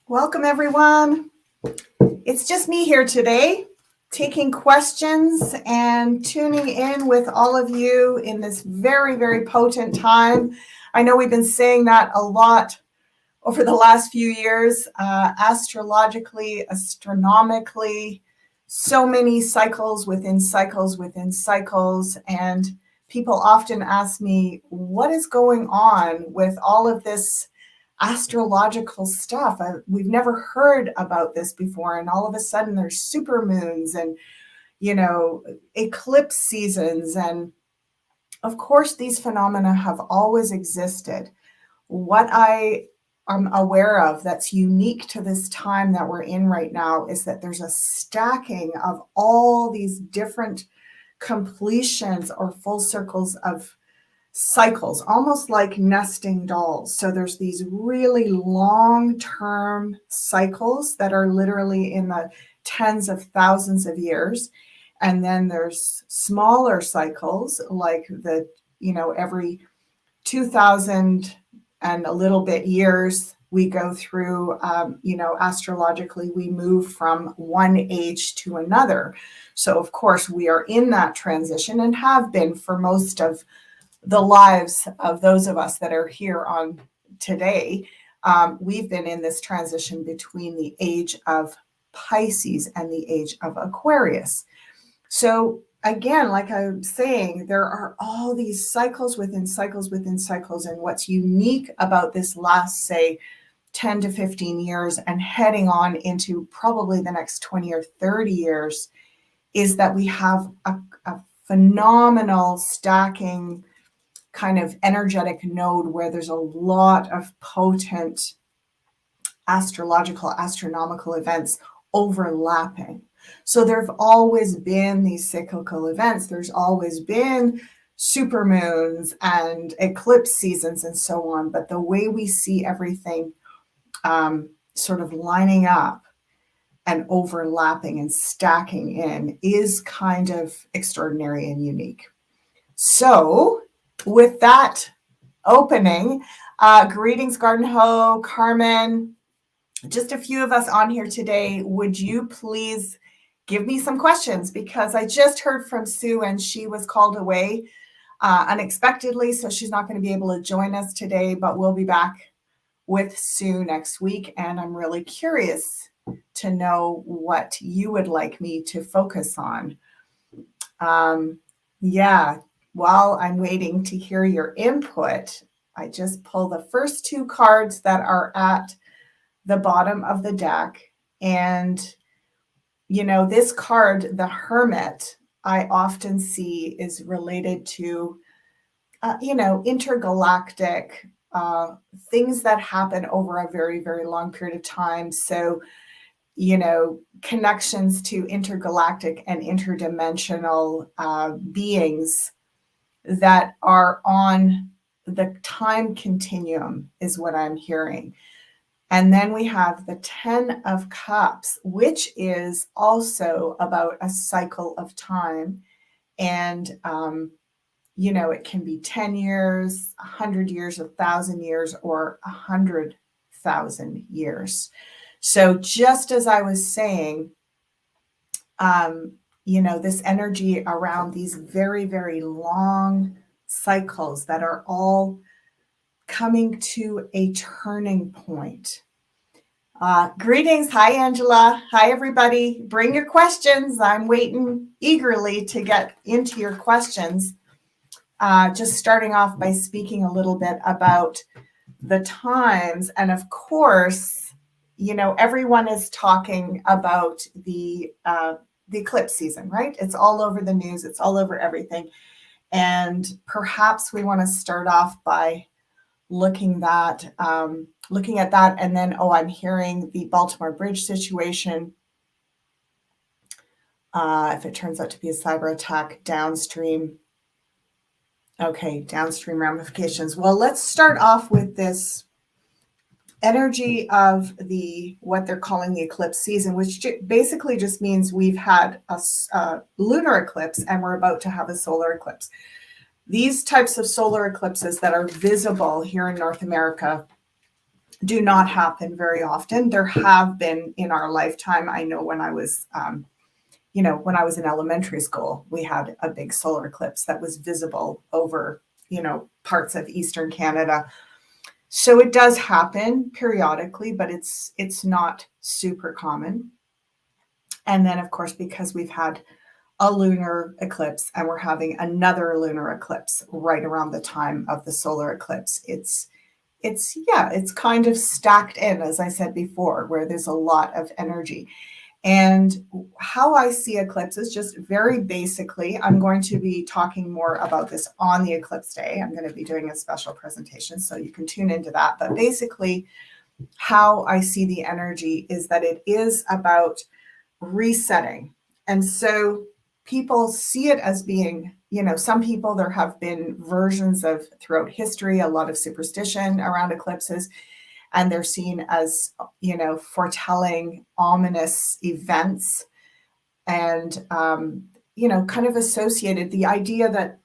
Welcome, everyone. It's just me here today, taking questions and tuning in with all of you in this very, very potent time. I know we've been saying that a lot over the last few years, astrologically, astronomically, so many cycles within cycles within cycles. And people often ask me, what is going on with all of this astrological stuff? We've never heard about this before, and all of a sudden there's super moons and eclipse seasons, and of course these phenomena have always existed. What I am aware of that's unique to this time that we're in right now is that there's a stacking of all these different completions or full circles of cycles, almost like nesting dolls. So there's these really long-term cycles that are literally in the tens of thousands of years. And then there's smaller cycles like every 2000 and a little bit years we go through, astrologically, we move from one age to another. So of course we are in that transition and have been for most of the lives of those of us that are here on today. We've been in this transition between the age of Pisces and the age of Aquarius. So again, like I'm saying, there are all these cycles within cycles within cycles. And what's unique about this last, say, 10 to 15 years and heading on into probably the next 20 or 30 years is that we have a phenomenal stacking kind of energetic node where there's a lot of potent astrological, astronomical events overlapping. So there have always been these cyclical events. There's always been supermoons and eclipse seasons and so on. But the way we see everything sort of lining up and overlapping and stacking in is kind of extraordinary and unique. So with that opening, greetings, Garden Hoe, Carmen, just a few of us on here today. Would you please give me some questions? Because I just heard from Sue and she was called away unexpectedly, so she's not going to be able to join us today, but we'll be back with Sue next week. And I'm really curious to know what you would like me to focus on. While I'm waiting to hear your input, I just pull the first two cards that are at the bottom of the deck. And, this card, the Hermit, I often see is related to, intergalactic things that happen over a very, very long period of time. So, connections to intergalactic and interdimensional beings that are on the time continuum is what I'm hearing. And then we have the 10 of Cups, which is also about a cycle of time. And, it can be 10 years, 100 years, 1,000 years, or 100,000 years. So just as I was saying, this energy around these very, very long cycles that are all coming to a turning point. Greetings. Hi, Angela. Hi, everybody. Bring your questions. I'm waiting eagerly to get into your questions. Just starting off by speaking a little bit about the times. And of course, everyone is talking about the eclipse season, right? It's all over the news. It's all over everything. And perhaps we want to start off by looking at that. And then, I'm hearing the Baltimore Bridge situation. If it turns out to be a cyber attack downstream. Okay, downstream ramifications. Well, let's start off with this energy of what they're calling the eclipse season, which basically just means we've had a lunar eclipse and we're about to have a solar eclipse. These types of solar eclipses that are visible here in North America do not happen very often. There have been in our lifetime. I know when I was, when I was in elementary school, we had a big solar eclipse that was visible over, parts of Eastern Canada. So it does happen periodically, but it's not super common. And then, of course, because we've had a lunar eclipse and we're having another lunar eclipse right around the time of the solar eclipse, it's kind of stacked in, as I said before, where there's a lot of energy. And how I see eclipses, just very basically, I'm going to be talking more about this on the eclipse day. I'm going to be doing a special presentation, so you can tune into that. But basically, how I see the energy is that it is about resetting. And so people see it as being, some people, there have been versions of throughout history, a lot of superstition around eclipses, and they're seen as, foretelling ominous events and, kind of associated the idea that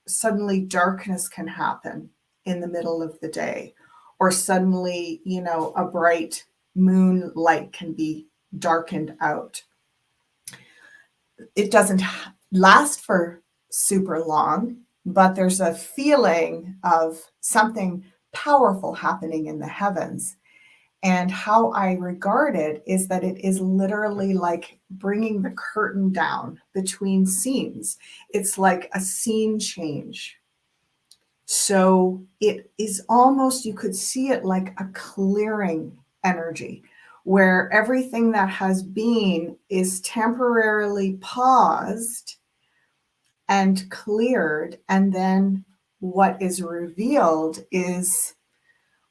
suddenly darkness can happen in the middle of the day, or suddenly, a bright moonlight can be darkened out. It doesn't last for super long, but there's a feeling of something powerful happening in the heavens. And how I regard it is that it is literally like bringing the curtain down between scenes. It's like a scene change. So it is almost, you could see it like a clearing energy, where everything that has been is temporarily paused and cleared. And then what is revealed is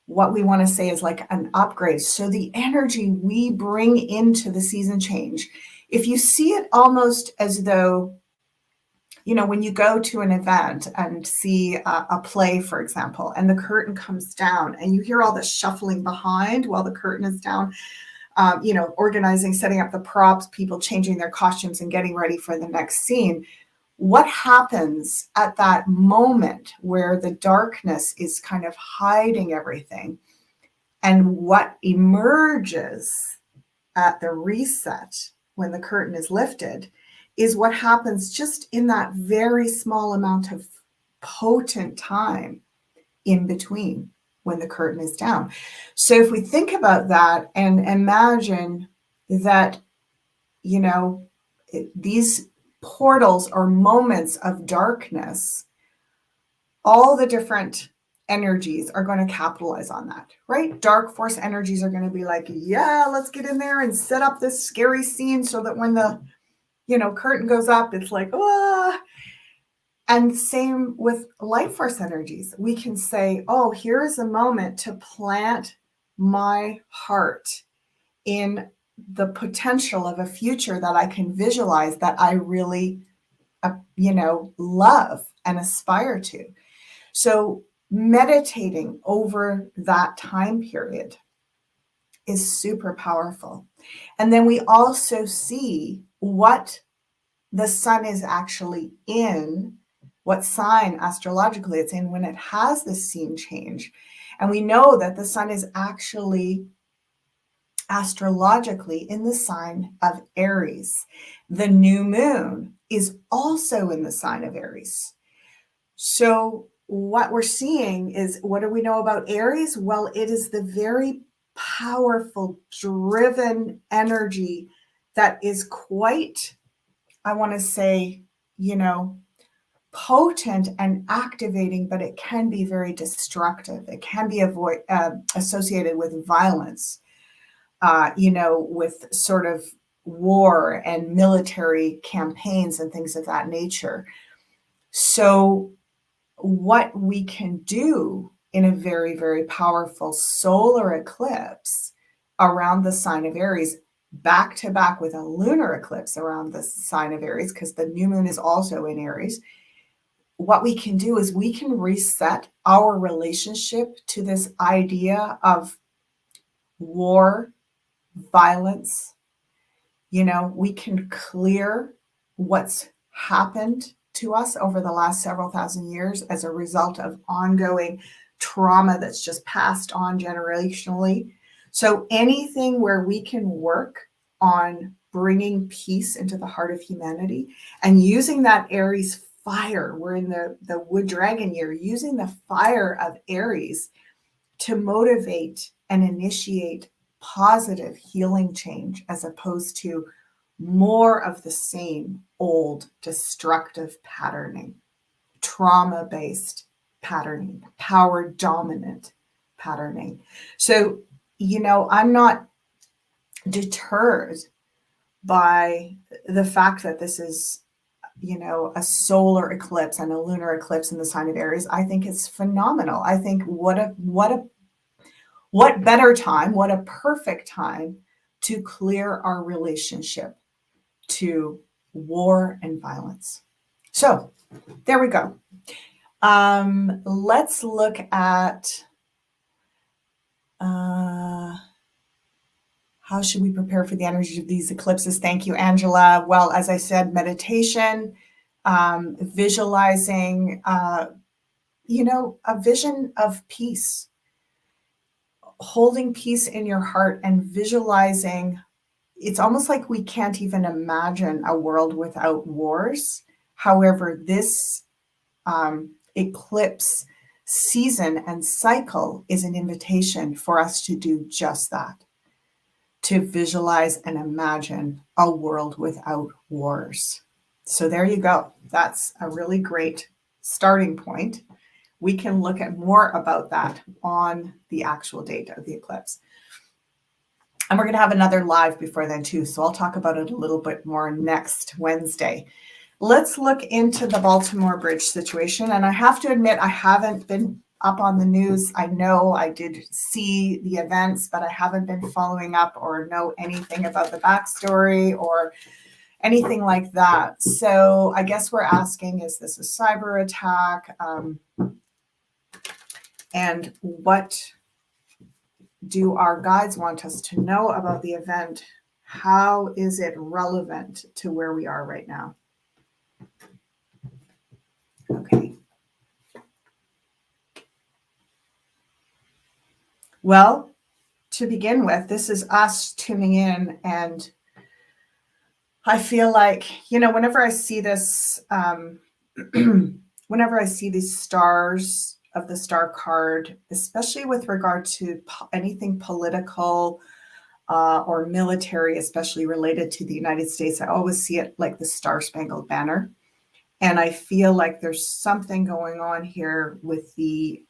what we want to say is like an upgrade. So the energy we bring into the season change, if you see it almost as though, when you go to an event and see a play, for example, and the curtain comes down and you hear all the shuffling behind while the curtain is down, organizing, setting up the props, people changing their costumes and getting ready for the next scene. What happens at that moment where the darkness is kind of hiding everything, and what emerges at the reset when the curtain is lifted is what happens just in that very small amount of potent time in between when the curtain is down. So if we think about that and imagine that, these portals or moments of darkness, all the different energies are going to capitalize on that, right? Dark force energies are going to be like, yeah, let's get in there and set up this scary scene so that when the, curtain goes up, it's like, ah. And same with light force energies. We can say, oh, here is a moment to plant my heart in the potential of a future that I can visualize, that I really, love and aspire to. So meditating over that time period is super powerful. And then we also see what the sun is actually in, what sign astrologically it's in when it has this scene change. And we know that the sun is actually astrologically in the sign of Aries. The new moon is also in the sign of Aries. So what we're seeing is, what do we know about Aries? Well, it is the very powerful, driven energy that is quite, I want to say, potent and activating, but it can be very destructive. It can be associated with violence, with sort of war and military campaigns and things of that nature. So what we can do in a very, very powerful solar eclipse around the sign of Aries, back to back with a lunar eclipse around the sign of Aries, because the new moon is also in Aries, what we can do is we can reset our relationship to this idea of war, violence. We can clear what's happened to us over the last several thousand years as a result of ongoing trauma that's just passed on generationally. So anything where we can work on bringing peace into the heart of humanity and using that Aries fire, we're in the wood dragon year, using the fire of Aries to motivate and initiate positive healing change as opposed to more of the same old destructive patterning, trauma-based patterning, power dominant patterning. So, I'm not deterred by the fact that this is, a solar eclipse and a lunar eclipse in the sign of Aries. I think it's phenomenal. I think what better time, what a perfect time to clear our relationship to war and violence. So there we go. Let's look at how should we prepare for the energy of these eclipses? Thank you, Angela. Well, as I said, meditation, visualizing, a vision of peace, holding peace in your heart and visualizing. It's almost like we can't even imagine a world without wars. However, this eclipse season and cycle is an invitation for us to do just that, to visualize and imagine a world without wars. So there you go. That's a really great starting point. We can look at more about that on the actual date of the eclipse. And we're going to have another live before then too, so I'll talk about it a little bit more next Wednesday. Let's look into the Baltimore Bridge situation. And I have to admit, I haven't been up on the news. I know I did see the events, but I haven't been following up or know anything about the backstory or anything like that. So I guess we're asking, is this a cyber attack? And what do our guides want us to know about the event? How is it relevant to where we are right now? Okay. Well, to begin with, this is us tuning in, and I feel like, whenever I see this, whenever I see these stars of the star card, especially with regard to anything political or military, especially related to the United States, I always see it like the Star-Spangled Banner. And I feel like there's something going on here with the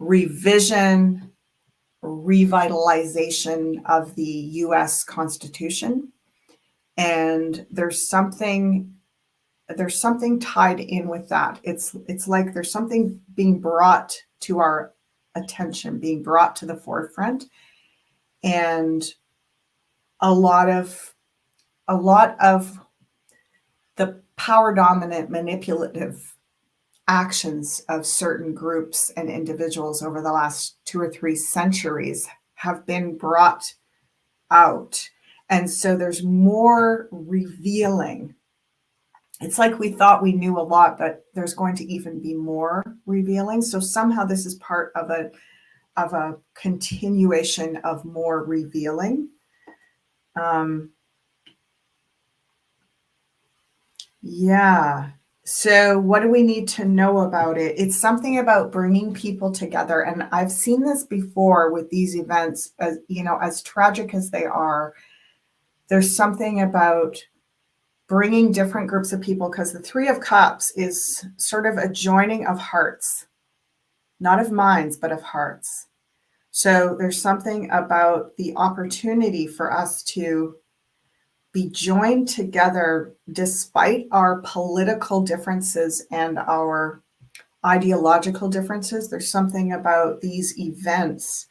revitalization of the US Constitution. And there's something tied in with that. It's like there's something being brought to our attention, being brought to the forefront. And a lot of the power dominant manipulative actions of certain groups and individuals over the last 2 or 3 centuries have been brought out. And so there's more revealing. It's like we thought we knew a lot, but there's going to even be more revealing. So somehow this is part of a continuation of more revealing. Yeah. So what do we need to know about it? It's something about bringing people together. And I've seen this before with these events, as tragic as they are, there's something about bringing different groups of people, because the Three of Cups is sort of a joining of hearts, not of minds, but of hearts. So there's something about the opportunity for us to be joined together despite our political differences and our ideological differences. There's something about these events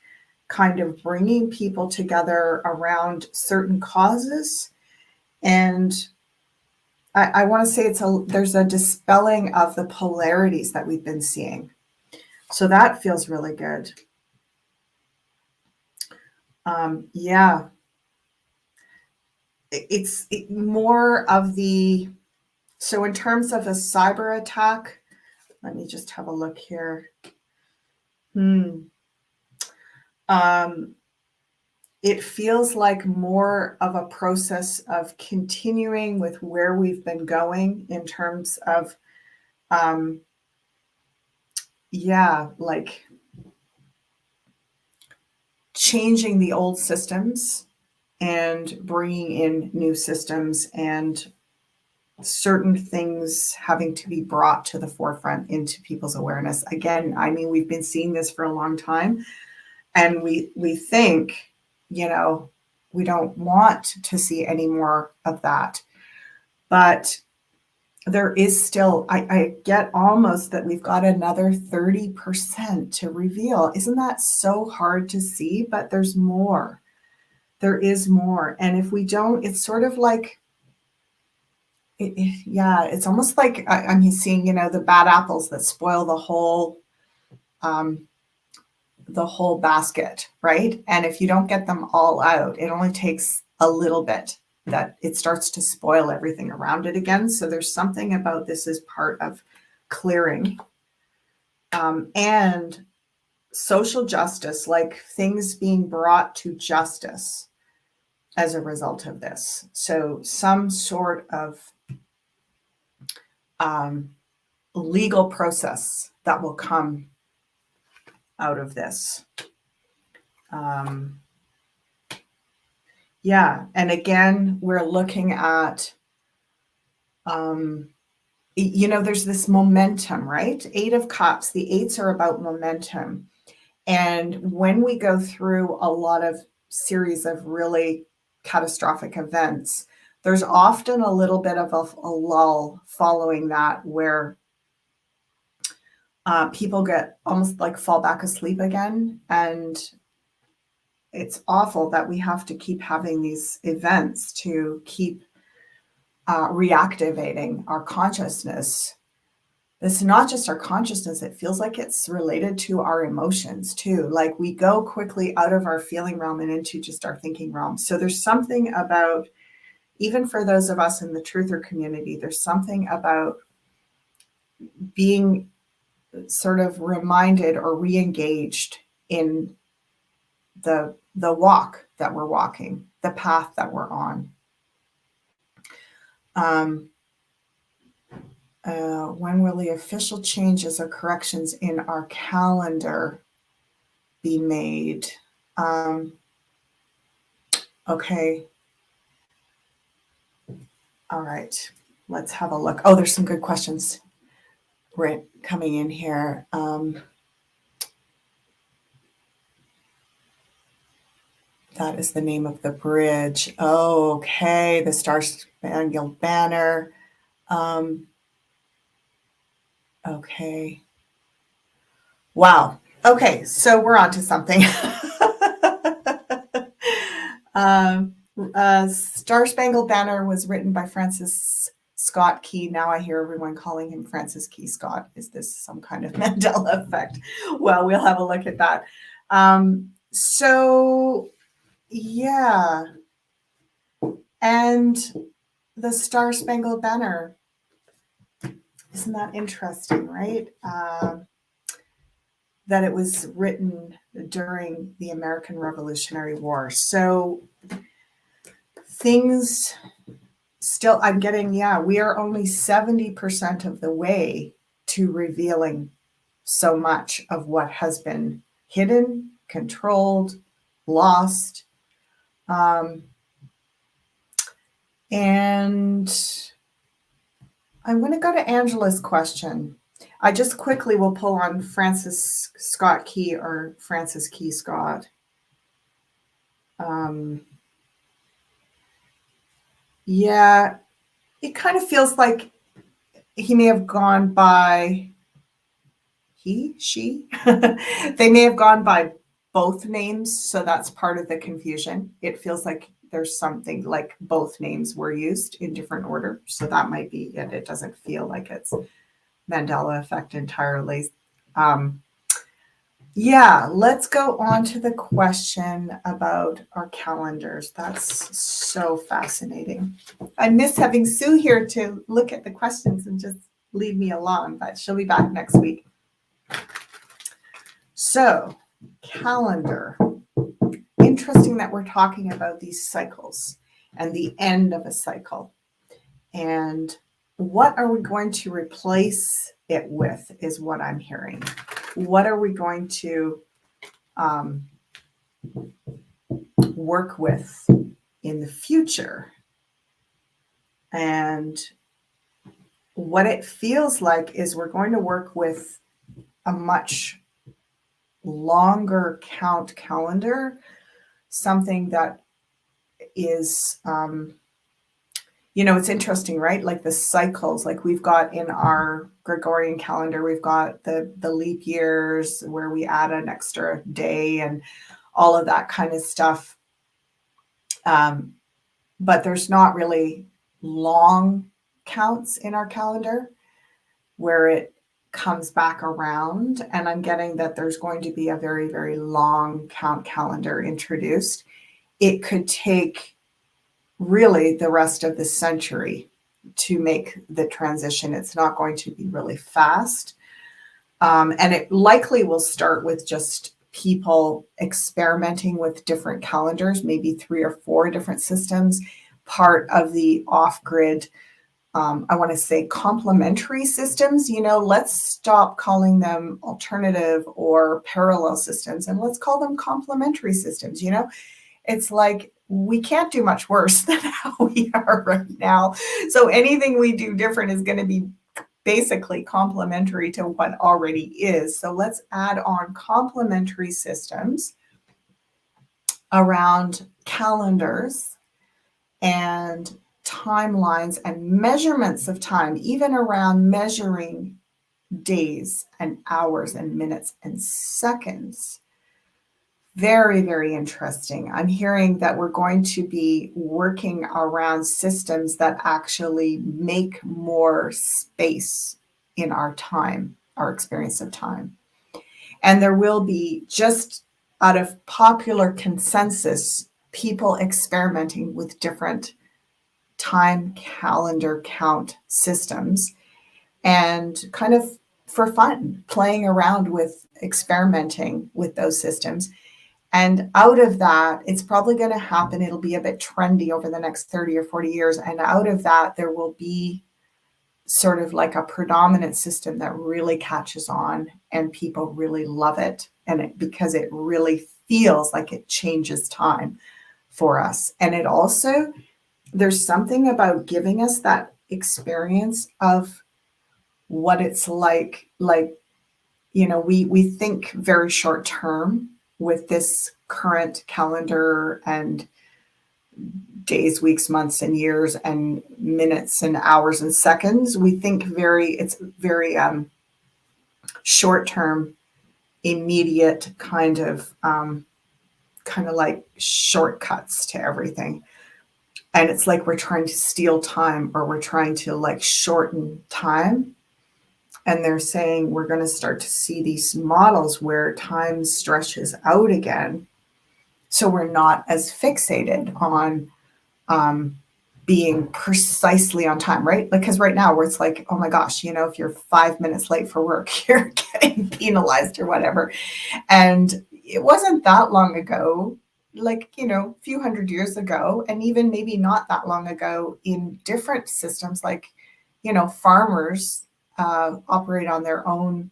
kind of bringing people together around certain causes. And I want to say there's a dispelling of the polarities that we've been seeing. So that feels really good. Yeah. It's more of so in terms of a cyber attack, Let me just have a look here. It feels like more of a process of continuing with where we've been going in terms of, like changing the old systems and bringing in new systems, and certain things having to be brought to the forefront into people's awareness. Again, I mean, we've been seeing this for a long time, and we think, we don't want to see any more of that. But there is still, I get almost that we've got another 30% to reveal. Isn't that so hard to see? But there's more. There is more. And if we don't, it's sort of like, it's almost like I'm seeing, the bad apples that spoil the whole basket, right? And if you don't get them all out, it only takes a little bit that it starts to spoil everything around it again. So there's something about this as part of clearing, and social justice, like things being brought to justice as a result of this. So some sort of legal process that will come out of this. And again, we're looking at, there's this momentum, right? 8 of Cups, the 8s are about momentum. And when we go through a lot of series of really catastrophic events, there's often a little bit of a lull following that, where people get almost like fall back asleep again. And it's awful that we have to keep having these events to keep reactivating our consciousness. It's not just our consciousness. It feels like it's related to our emotions too. Like we go quickly out of our feeling realm and into just our thinking realm. So there's something about, even for those of us in the truther community, there's something about being sort of reminded or re-engaged in the walk that we're walking, the path that we're on. When will the official changes or corrections in our calendar be made? Okay. All right. Let's have a look. Oh, there's some good questions coming in here. That is the name of the bridge. Oh, okay. The Star Spangled Banner. Okay. Wow. Okay, so we're on to something. Star Spangled Banner was written by Francis Scott Key. Now I hear everyone calling him Francis Key Scott. Is this some kind of Mandela effect? Well, we'll have a look at that. So, yeah. And the Star Spangled Banner. Isn't that interesting, right? That it was written during the American Revolutionary War. So things still, I'm getting, we are only 70% of the way to revealing so much of what has been hidden, controlled, lost. And I'm going to go to Angela's question. I just quickly will pull on Francis Scott Key or Francis Key Scott. Yeah, it kind of feels like he may have gone by, she, they may have gone by both names. So that's part of the confusion. It feels like there's something like both names were used in different order. So that might be it. It doesn't feel like it's Mandela effect entirely. Let's go on to the question about our calendars. That's so fascinating. I miss having Sue here to look at the questions and just leave me alone, but she'll be back next week. So, calendar. Interesting that we're talking about these cycles and the end of a cycle. And what are we going to replace it with is what I'm hearing. What are we going to work with in the future? And what it feels like is we're going to work with a much longer count calendar, something that is, it's interesting, right? Like the cycles, like we've got in our Gregorian calendar, we've got the leap years where we add an extra day and all of that kind of stuff. But there's not really long counts in our calendar where it comes back around. And I'm getting that there's going to be a very, very long count calendar introduced. It could take really the rest of the century to make the transition. It's not going to be really fast. And it likely will start with just people experimenting with different calendars, maybe 3 or 4 different systems, part of the off-grid, I want to say complementary systems. Let's stop calling them alternative or parallel systems and let's call them complementary systems. It's like we can't do much worse than how we are right now. So anything we do different is going to be basically complementary to what already is. So let's add on complementary systems around calendars and timelines and measurements of time, even around measuring days and hours and minutes and seconds. Very, very interesting. I'm hearing that we're going to be working around systems that actually make more space in our time, our experience of time. And there will be, just out of popular consensus, people experimenting with different time calendar count systems and kind of for fun, playing around with experimenting with those systems. And out of that, it's probably going to happen. It'll be a bit trendy over the next 30 or 40 years. And out of that, there will be sort of like a predominant system that really catches on and people really love it. And because it really feels like it changes time for us. And it also, there's something about giving us that experience of what it's like, we think very short term with this current calendar and days, weeks, months, and years, and minutes, and hours, and seconds. We think it's very short term, immediate kind of like shortcuts to everything. And it's like we're trying to steal time, or we're trying to like shorten time. And they're saying we're going to start to see these models where time stretches out again. So we're not as fixated on being precisely on time, right? Because right now where it's like, oh my gosh, if you're 5 minutes late for work, you're getting penalized or whatever. And it wasn't that long ago, like, a few hundred years ago, and even maybe not that long ago in different systems, like, farmers operate on their own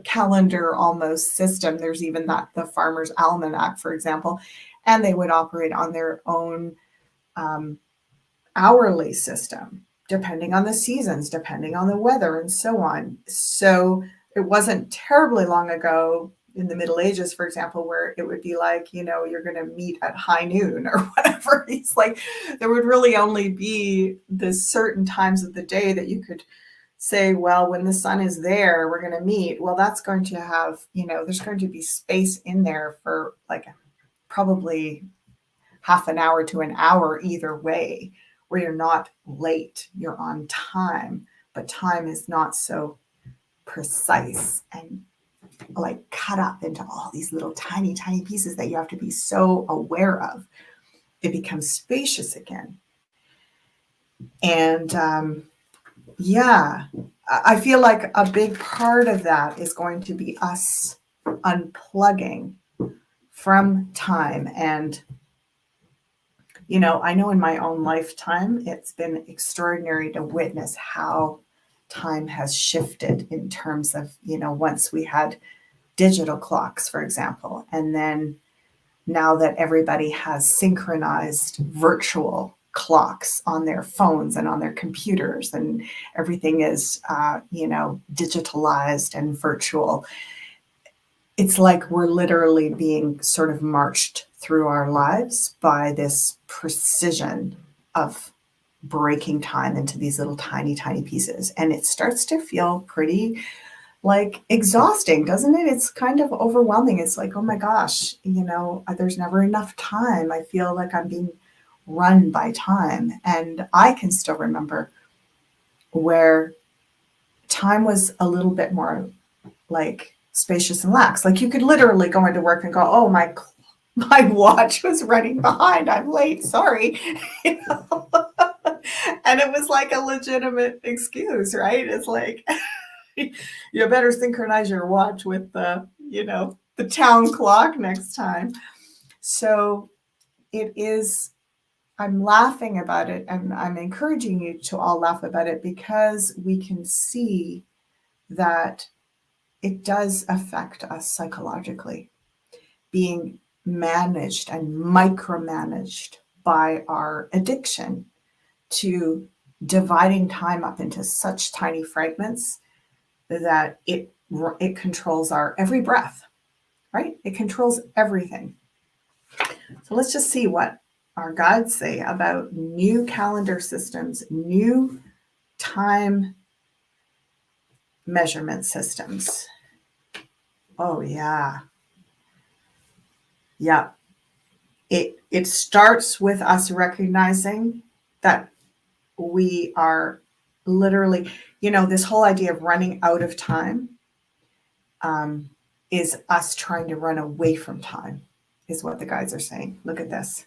calendar almost system. There's even the Farmer's Almanac, for example, and they would operate on their own hourly system, depending on the seasons, depending on the weather, and so on. So it wasn't terribly long ago in the Middle Ages, for example, where it would be like, you're going to meet at high noon or whatever. It's like there would really only be the certain times of the day that you could say, well, when the sun is there, we're going to meet. Well, that's going to have, there's going to be space in there for like probably half an hour to an hour either way, where you're not late, you're on time, but time is not so precise and like cut up into all these little tiny, tiny pieces that you have to be so aware of. It becomes spacious again. And Yeah. I feel like a big part of that is going to be us unplugging from time. And, I know in my own lifetime, it's been extraordinary to witness how time has shifted in terms of, once we had digital clocks, for example, and then now that everybody has synchronized virtual clocks on their phones and on their computers, and everything is, digitalized and virtual, it's like we're literally being sort of marched through our lives by this precision of breaking time into these little tiny, tiny pieces. And it starts to feel pretty like exhausting, doesn't it? It's kind of overwhelming. It's like, oh my gosh, there's never enough time. I feel like I'm being run by time. And I can still remember where time was a little bit more like spacious and lax. Like you could literally go into work and go, oh, my watch was running behind. I'm late. Sorry. You know? And it was like a legitimate excuse, right? It's like, you better synchronize your watch with the town clock next time. So it is, I'm laughing about it, and I'm encouraging you to all laugh about it, because we can see that it does affect us psychologically, being managed and micromanaged by our addiction to dividing time up into such tiny fragments that it controls our every breath, right? It controls everything. So let's just see what our guides say about new calendar systems, new time measurement systems. Oh yeah. Yeah. It starts with us recognizing that we are literally, this whole idea of running out of time, is us trying to run away from time, is what the guides are saying. Look at this.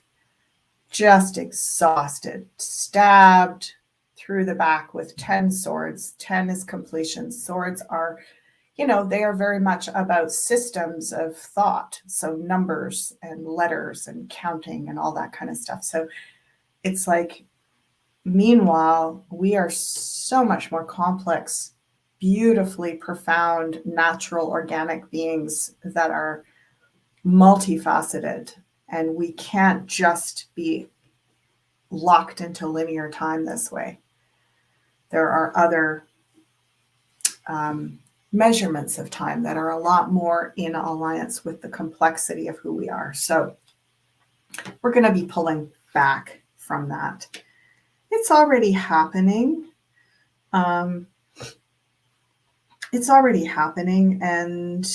Just exhausted, stabbed through the back with 10 swords. 10 is completion. Swords are, they are very much about systems of thought. So numbers and letters and counting and all that kind of stuff. So it's like, meanwhile, we are so much more complex, beautifully profound, natural, organic beings that are multifaceted. And we can't just be locked into linear time this way. There are other measurements of time that are a lot more in alliance with the complexity of who we are. So we're going to be pulling back from that. It's already happening. It's already happening, and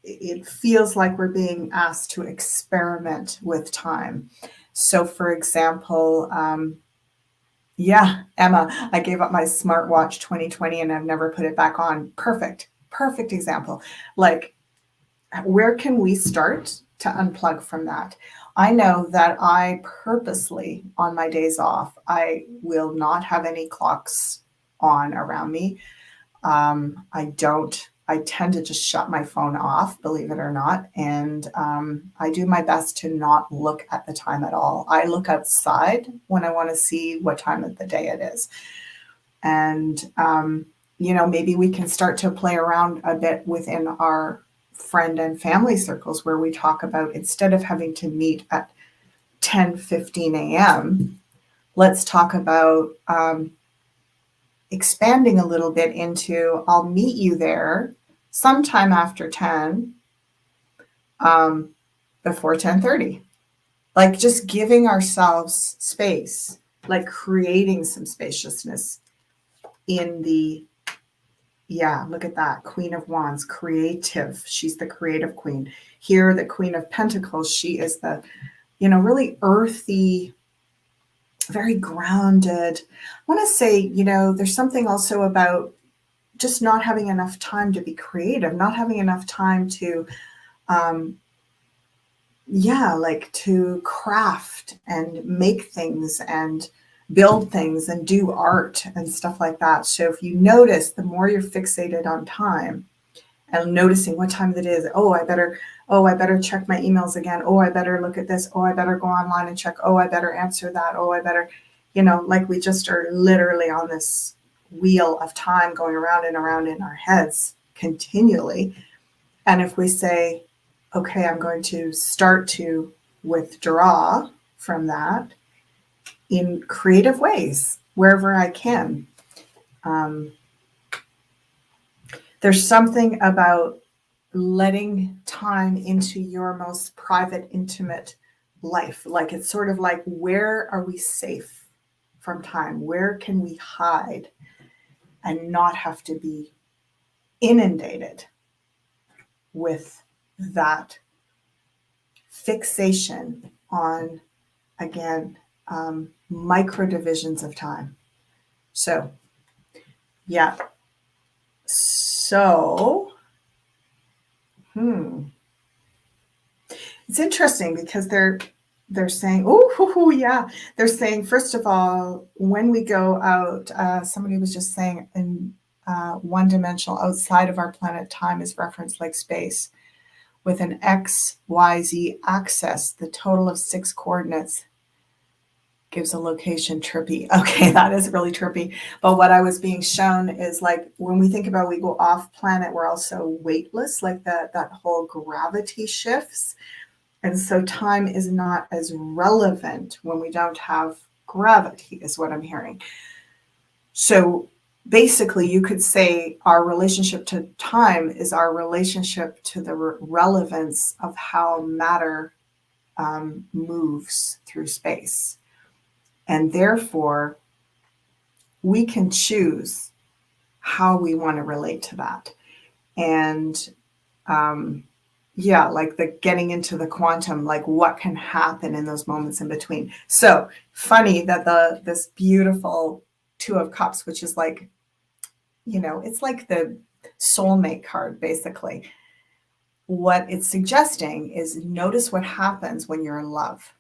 it feels like we're being asked to experiment with time. So, for example, yeah, Emma, I gave up my smartwatch 2020 and I've never put it back on. Perfect example. Like, where can we start to unplug from that? I know that I purposely, on my days off, I will not have any clocks on around me. I tend to just shut my phone off, believe it or not. And I do my best to not look at the time at all. I look outside when I want to see what time of the day it is. And, maybe we can start to play around a bit within our friend and family circles, where we talk about, instead of having to meet at 10:15 a.m., let's talk about expanding a little bit into, I'll meet you there sometime after 10, before 10:30. Like, just giving ourselves space, like creating some spaciousness in the, yeah, look at that. Queen of Wands, creative. She's the creative queen. Here, the Queen of Pentacles, she is the, really earthy, very grounded. I want to say, there's something also about just not having enough time to be creative, not having enough time to, like to craft and make things and build things and do art and stuff like that. So if you notice, the more you're fixated on time and noticing what time it is, oh, I better check my emails again. Oh, I better look at this. Oh, I better go online and check. Oh, I better answer that. Oh, I better, like we just are literally on this wheel of time going around and around in our heads continually. And if we say, okay, I'm going to start to withdraw from that in creative ways, wherever I can. There's something about letting time into your most private, intimate life. Like it's sort of like, where are we safe from time? Where can we hide and not have to be inundated with that fixation on, again, micro divisions of time. So, yeah. So, it's interesting because they're saying, yeah, they're saying, first of all, when we go out, somebody was just saying in one-dimensional, outside of our planet, time is referenced like space. With an X, Y, Z axis, the total of 6 coordinates gives a location. Trippy. Okay, that is really trippy. But what I was being shown is like when we think about we go off planet, we're also weightless, like that whole gravity shifts. And so time is not as relevant when we don't have gravity, is what I'm hearing. So basically, you could say our relationship to time is our relationship to the relevance of how matter moves through space. And therefore, we can choose how we want to relate to that. And like the getting into the quantum, like what can happen in those moments in between. So funny that this beautiful Two of Cups, which is like, it's like the soulmate card, basically. What it's suggesting is notice what happens when you're in love.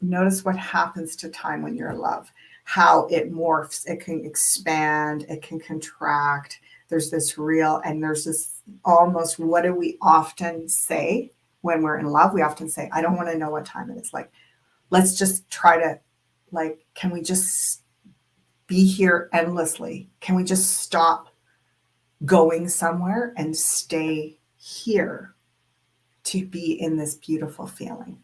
Notice what happens to time when you're in love, how it morphs, it can expand, it can contract. There's this real, and there's this almost, what do we often say when we're in love? We often say, I don't want to know what time it is. Like, let's just try to, like, can we just be here endlessly? Can we just stop going somewhere and stay here to be in this beautiful feeling?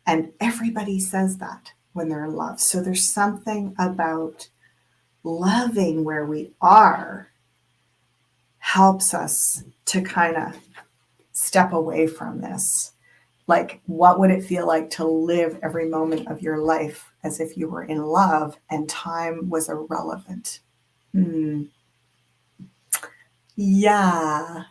And everybody says that when they're in love. So there's something about loving where we are helps us to kind of step away from this. Like, what would it feel like to live every moment of your life as if you were in love and time was irrelevant? Yeah.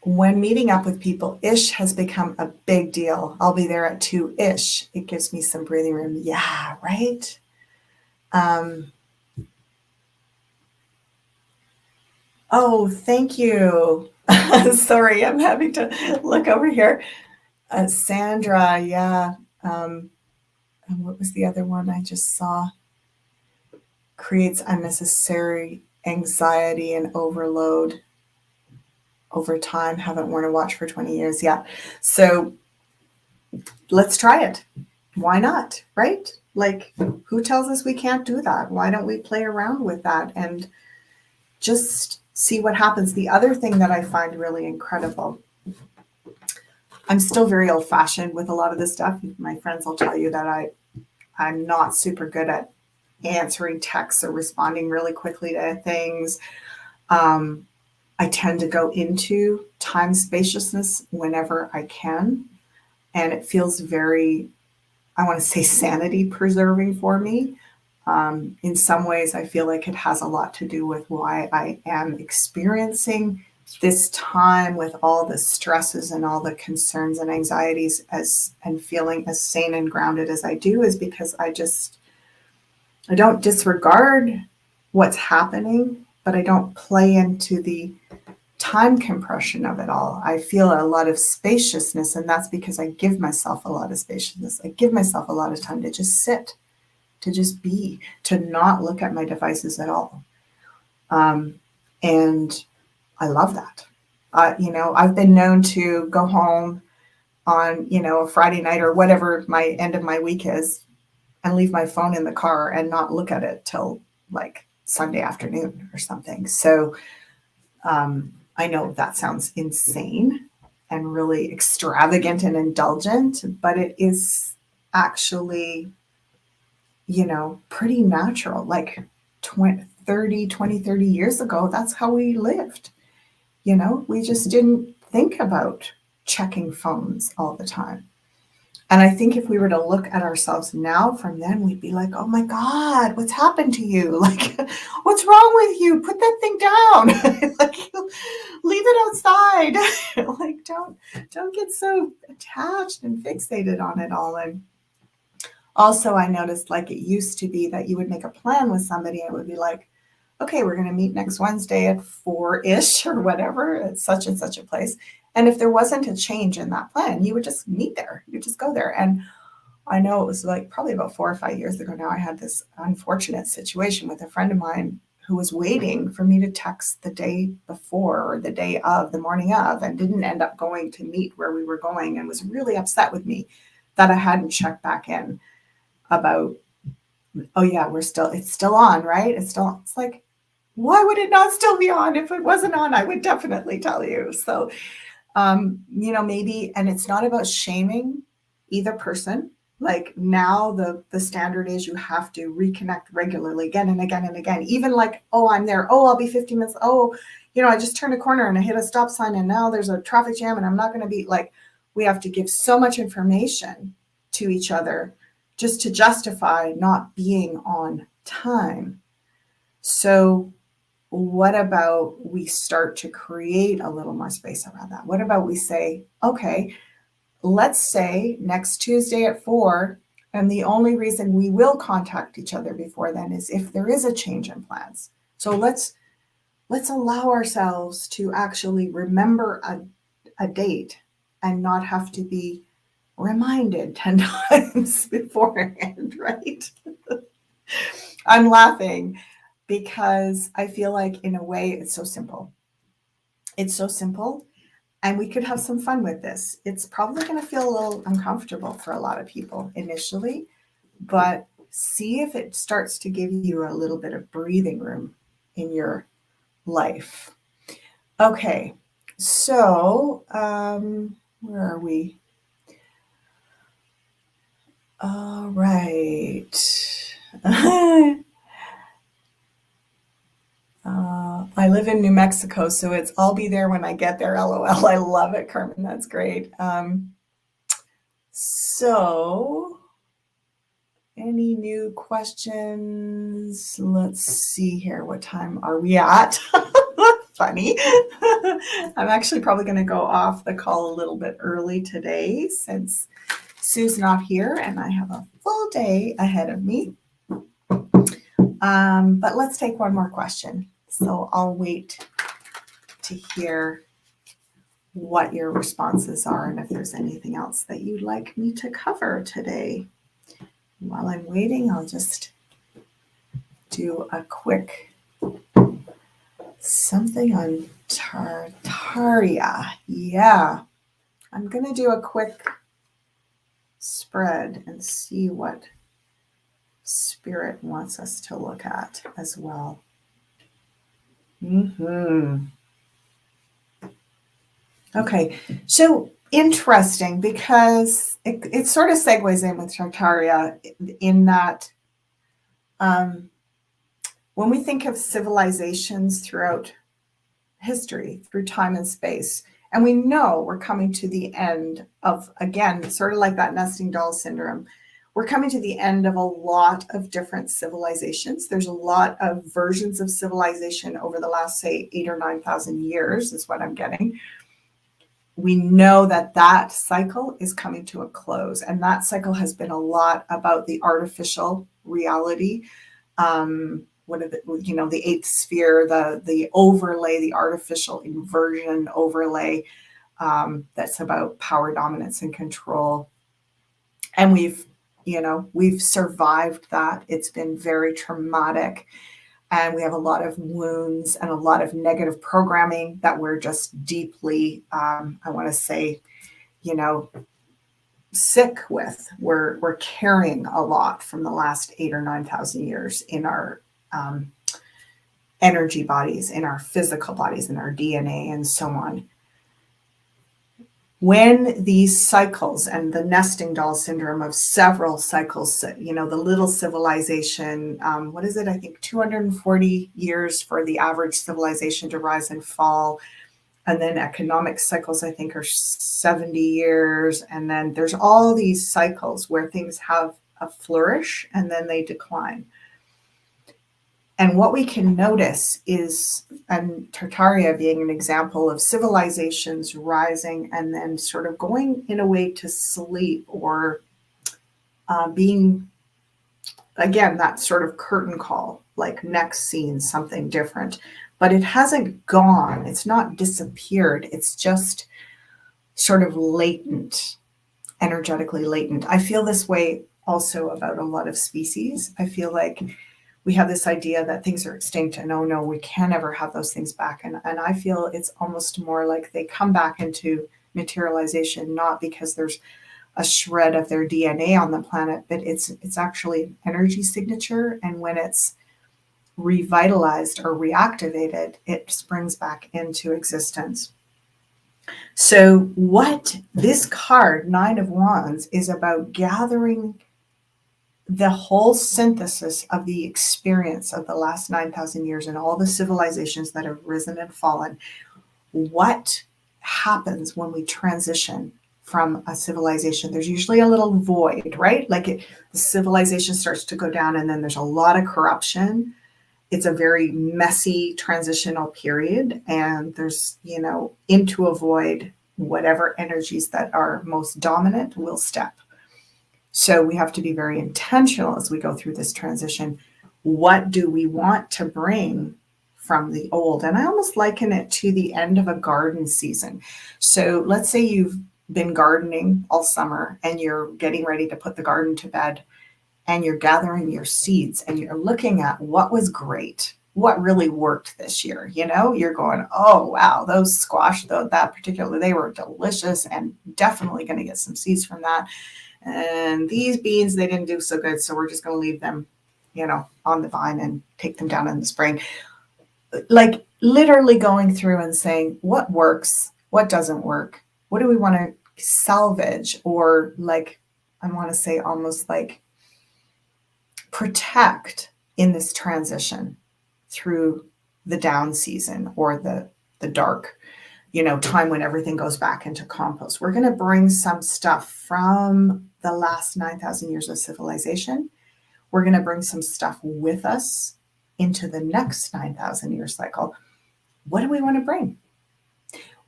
When meeting up with people, ish has become a big deal. I'll be there at 2-ish. It gives me some breathing room. Yeah, right? Oh, thank you. Sorry, I'm having to look over here. Sandra, yeah. And what was the other one I just saw? Creates unnecessary anxiety and overload over time. Haven't worn a watch for 20 years. Yeah. So let's try it. Why not? Right? Like, who tells us we can't do that? Why don't we play around with that and just see what happens? The other thing that I find really incredible, I'm still very old-fashioned with a lot of this stuff. My friends will tell you that I'm not super good at answering texts or responding really quickly to things. I tend to go into time spaciousness whenever I can. And it feels very, I want to say, sanity preserving for me. In some ways, I feel like it has a lot to do with why I am experiencing this time with all the stresses and all the concerns and anxieties and feeling as sane and grounded as I do, is because I don't disregard what's happening, but I don't play into the time compression of it all. I feel a lot of spaciousness, and that's because I give myself a lot of spaciousness. I give myself a lot of time to just sit, to just be, to not look at my devices at all. And I love that. I've been known to go home on, a Friday night or whatever my end of my week is, and leave my phone in the car and not look at it till like Sunday afternoon or something. So I know that sounds insane and really extravagant and indulgent, but it is actually, pretty natural. Like 20, 30 years ago, that's how we lived. We just didn't think about checking phones all the time. And I think if we were to look at ourselves now from then, we'd be like, oh my God, what's happened to you? Like, what's wrong with you? Put that thing down. Like, leave it outside. Like, don't get so attached and fixated on it all. And also I noticed, like, it used to be that you would make a plan with somebody and it would be like, okay, we're going to meet next Wednesday at 4-ish or whatever at such and such a place. And if there wasn't a change in that plan, you would just meet there. You just go there. And I know it was like probably about 4 or 5 years ago now, I had this unfortunate situation with a friend of mine who was waiting for me to text the day before or the day of, the morning of, and didn't end up going to meet where we were going, and was really upset with me that I hadn't checked back in about, oh yeah, it's still on, right? It's like, why would it not still be on? If it wasn't on, I would definitely tell you. So, maybe, and it's not about shaming either person. Like, now the standard is you have to reconnect regularly again and again and again. Even like, oh, I'm there. Oh, I'll be 15 minutes. Oh, I just turned a corner and I hit a stop sign and now there's a traffic jam and I'm not going to be like, we have to give so much information to each other just to justify not being on time. So what about we start to create a little more space around that? What about we say, okay, let's say next Tuesday at 4, and the only reason we will contact each other before then is if there is a change in plans. So let's allow ourselves to actually remember a date and not have to be reminded 10 times beforehand, right? I'm laughing because I feel like, in a way, it's so simple. It's so simple, and we could have some fun with this. It's probably going to feel a little uncomfortable for a lot of people initially, but see if it starts to give you a little bit of breathing room in your life. Okay, so where are we? All right. I live in New Mexico, so it's I'll be there when I get there. LOL. I love it, Carmen. That's great. So, any new questions? Let's see here. What time are we at? Funny. I'm actually probably going to go off the call a little bit early today since Sue's not here and I have a full day ahead of me. But let's take one more question. So I'll wait to hear what your responses are and if there's anything else that you'd like me to cover today. While I'm waiting, I'll just do a quick something on Tartaria. Yeah, I'm going to do a quick spread and see what Spirit wants us to look at as well. Okay, so interesting, because it sort of segues in with Tartaria in that when we think of civilizations throughout history, through time and space, and we know we're coming to the end of, again, sort of like that nesting doll syndrome, we're coming to the end of a lot of different civilizations. There's a lot of versions of civilization over the last, say, 8,000 or 9,000 years is what I'm getting. We know that cycle is coming to a close, and that cycle has been a lot about the artificial reality, what are the eighth sphere, the overlay, the artificial inversion overlay, that's about power, dominance, and control. And we've survived that. It's been very traumatic. And we have a lot of wounds and a lot of negative programming that we're just deeply, I want to say, sick with. We're carrying a lot from the last 8,000 or 9,000 years in our energy bodies, in our physical bodies, in our DNA, and so on. When these cycles and the nesting doll syndrome of several cycles, the little civilization, what is it? I think 240 years for the average civilization to rise and fall. And then economic cycles, I think, are 70 years. And then there's all these cycles where things have a flourish and then they decline. And what we can notice is, and Tartaria being an example of civilizations rising and then sort of going in a way to sleep, or being, again, that sort of curtain call, like next scene, something different. But it hasn't gone. It's not disappeared. It's just sort of latent, energetically latent. I feel this way also about a lot of species. I feel like we have this idea that things are extinct and oh no, we can never have those things back. And I feel it's almost more like they come back into materialization, not because there's a shred of their DNA on the planet, but it's actually an energy signature. And when it's revitalized or reactivated, it springs back into existence. So what this card, Nine of Wands, is about gathering the whole synthesis of the experience of the last 9,000 years and all the civilizations that have risen and fallen. What happens when we transition from a civilization? There's usually a little void, right? Like the civilization starts to go down and then there's a lot of corruption. It's a very messy transitional period, and there's, into a void, whatever energies that are most dominant will step. So we have to be very intentional as we go through this transition. What do we want to bring from the old? And I almost liken it to the end of a garden season. So let's say you've been gardening all summer and you're getting ready to put the garden to bed, and you're gathering your seeds and you're looking at what was great, what really worked this year. You're going, oh, wow, those squash, that particular, they were delicious and definitely going to get some seeds from that. And these beans, they didn't do so good. So we're just going to leave them, on the vine and take them down in the spring. Like literally going through and saying what works, what doesn't work, what do we want to salvage, or like, I want to say almost like protect in this transition through the down season or the dark, time when everything goes back into compost. We're going to bring some stuff from the last 9,000 years of civilization. We're going to bring some stuff with us into the next 9,000 year cycle. What do we want to bring?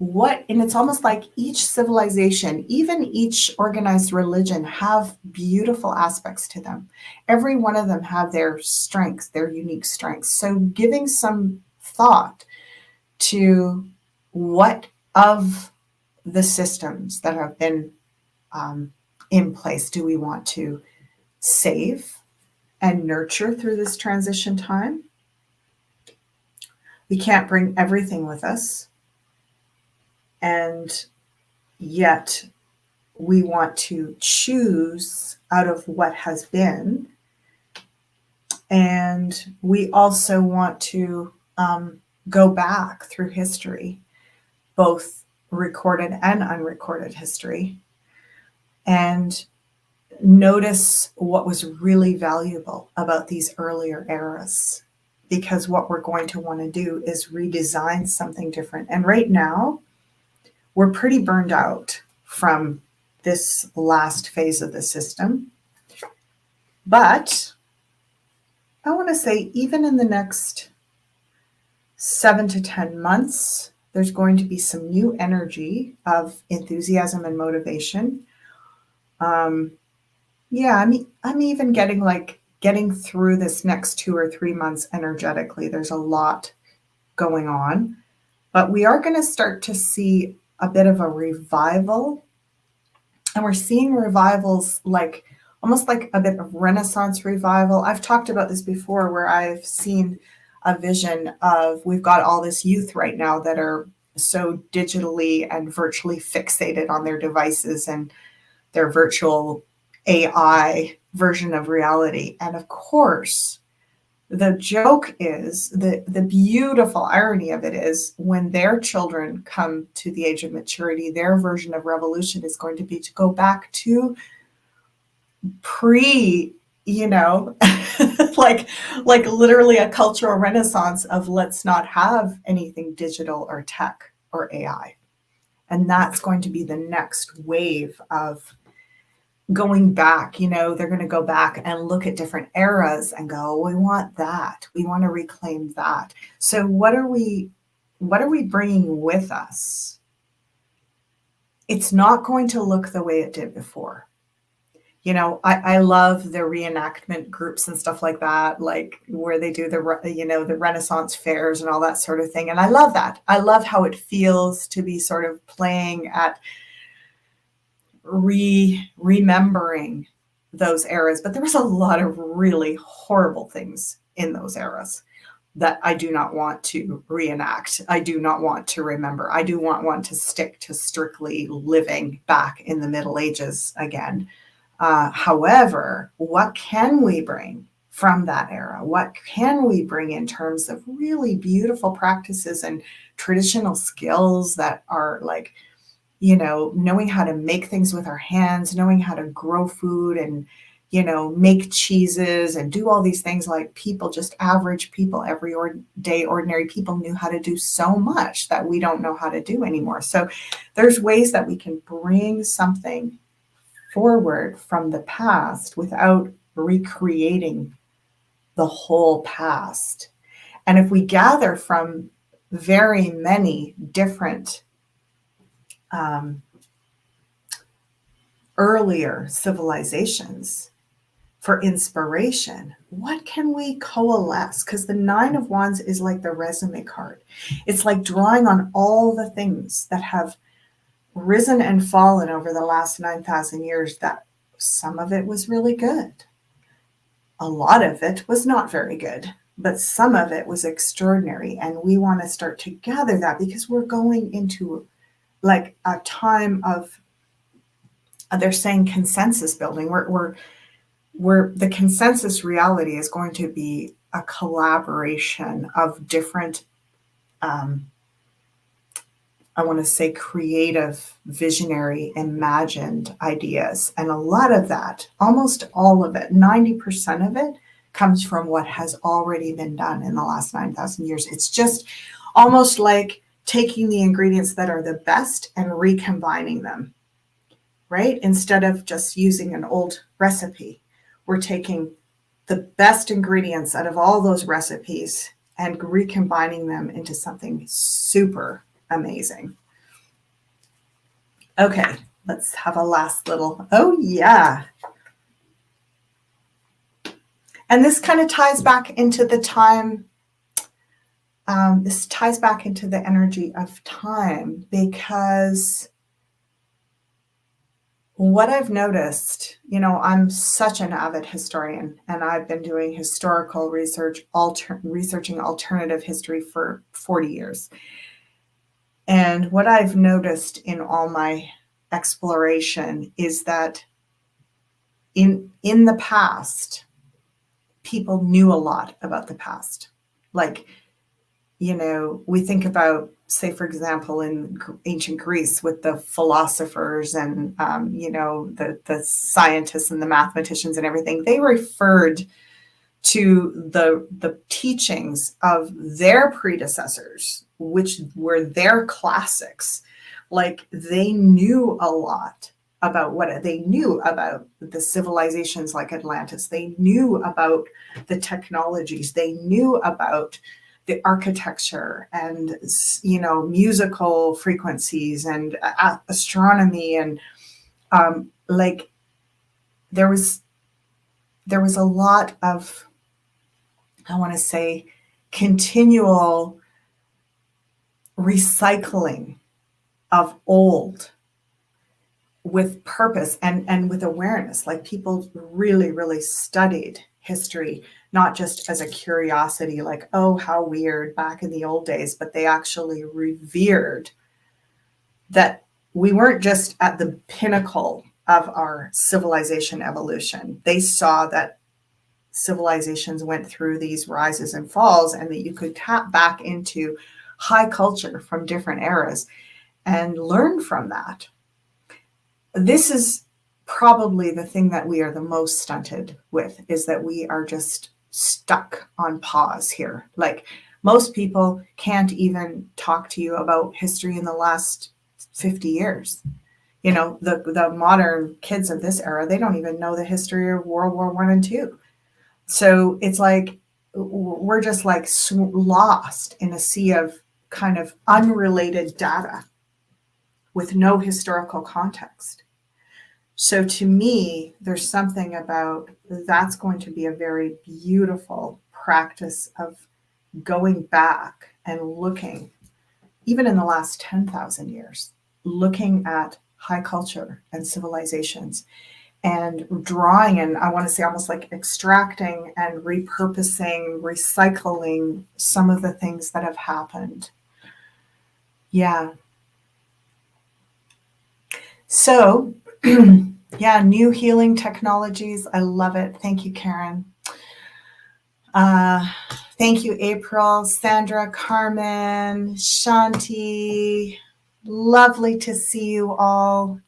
And it's almost like each civilization, even each organized religion, have beautiful aspects to them. Every one of them have their strengths, their unique strengths. So giving some thought to what of the systems that have been in place do we want to save and nurture through this transition time? We can't bring everything with us. And yet we want to choose out of what has been. And we also want to go back through history, both recorded and unrecorded history, and notice what was really valuable about these earlier eras. Because what we're going to want to do is redesign something different. And right now, we're pretty burned out from this last phase of the system. But I want to say even in the next 7 to 10 months, there's going to be some new energy of enthusiasm and motivation. I'm even getting like getting through this next 2 or 3 months energetically. There's a lot going on, but we are going to start to see a bit of a revival. And we're seeing revivals like almost like a bit of Renaissance revival. I've talked about this before, where I've seen a vision of, we've got all this youth right now that are so digitally and virtually fixated on their devices and their virtual AI version of reality. And of course, the joke is, the beautiful irony of it is, when their children come to the age of maturity, their version of revolution is going to be to go back to pre, like literally a cultural renaissance of, let's not have anything digital or tech or AI. And that's going to be the next wave of going back. They're going to go back and look at different eras and go, we want that. We want to reclaim that. So what are we bringing with us? It's not going to look the way it did before. I love the reenactment groups and stuff like that, like where they do the Renaissance fairs and all that sort of thing. And I love that. I love how it feels to be sort of playing at remembering those eras. But there was a lot of really horrible things in those eras that I do not want to reenact. I do not want to remember. I do want to stick to strictly living back in the Middle Ages again. However, what can we bring from that era? What can we bring in terms of really beautiful practices and traditional skills that are like, knowing how to make things with our hands, knowing how to grow food and, make cheeses and do all these things like people, just average people, everyday ordinary people knew how to do so much that we don't know how to do anymore. So there's ways that we can bring something forward from the past without recreating the whole past. And if we gather from very many different earlier civilizations for inspiration, what can we coalesce? Because the Nine of Wands is like the resume card. It's like drawing on all the things that have risen and fallen over the last 9,000 years, that some of it was really good. A lot of it was not very good, but some of it was extraordinary. And we want to start to gather that, because we're going into like a time of, they're saying consensus building. We're the consensus reality is going to be a collaboration of different, I want to say creative, visionary, imagined ideas. And a lot of that, almost all of it, 90% of it, comes from what has already been done in the last 9,000 years. It's just almost like taking the ingredients that are the best and recombining them, right? Instead of just using an old recipe, we're taking the best ingredients out of all those recipes and recombining them into something super amazing. Okay, let's have a last little, oh yeah. And this kind of ties back into the time, this ties back into the energy of time, because what I've noticed, I'm such an avid historian, and I've been doing historical research, researching alternative history for 40 years. And what I've noticed in all my exploration is that in the past, people knew a lot about the past. Like, we think about, say, for example, in ancient Greece with the philosophers and, the scientists and the mathematicians and everything, they referred to the teachings of their predecessors, which were their classics. Like, they knew a lot about they knew about the civilizations like Atlantis. They knew about the technologies. They knew about the architecture and, musical frequencies and astronomy. And like, there was there was a lot of, I want to say, continual recycling of old with purpose and with awareness. Like people really, really studied history, not just as a curiosity, like, oh, how weird back in the old days, but they actually revered that we weren't just at the pinnacle of our civilization evolution. They saw that civilizations went through these rises and falls, and that you could tap back into high culture from different eras and learn from that. This is probably the thing that we are the most stunted with, is that we are just stuck on pause here. Like most people can't even talk to you about history in the last 50 years. You know, the modern kids of this era, they don't even know the history of World War I and II. So it's like we're just like lost in a sea of kind of unrelated data with no historical context. So to me, there's something about that's going to be a very beautiful practice of going back and looking, even in the last 10,000 years, looking at high culture and civilizations and drawing, and I want to say almost like extracting and repurposing, recycling some of the things that have happened. Yeah. So, yeah, new healing technologies. I love it. Thank you, Karen. Thank you, April, Sandra, Carmen, Shanti. Lovely to see you all.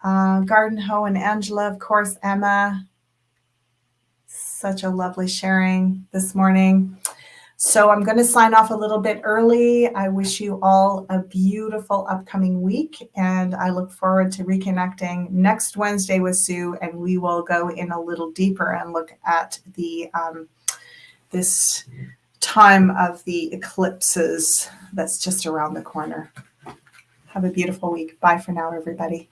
Garden Ho and Angela, of course, Emma. Such a lovely sharing this morning. So I'm going to sign off a little bit early. I wish you all a beautiful upcoming week, and I look forward to reconnecting next Wednesday with Sue, and we will go in a little deeper and look at the this time of the eclipses that's just around the corner. Have a beautiful week. Bye for now, everybody.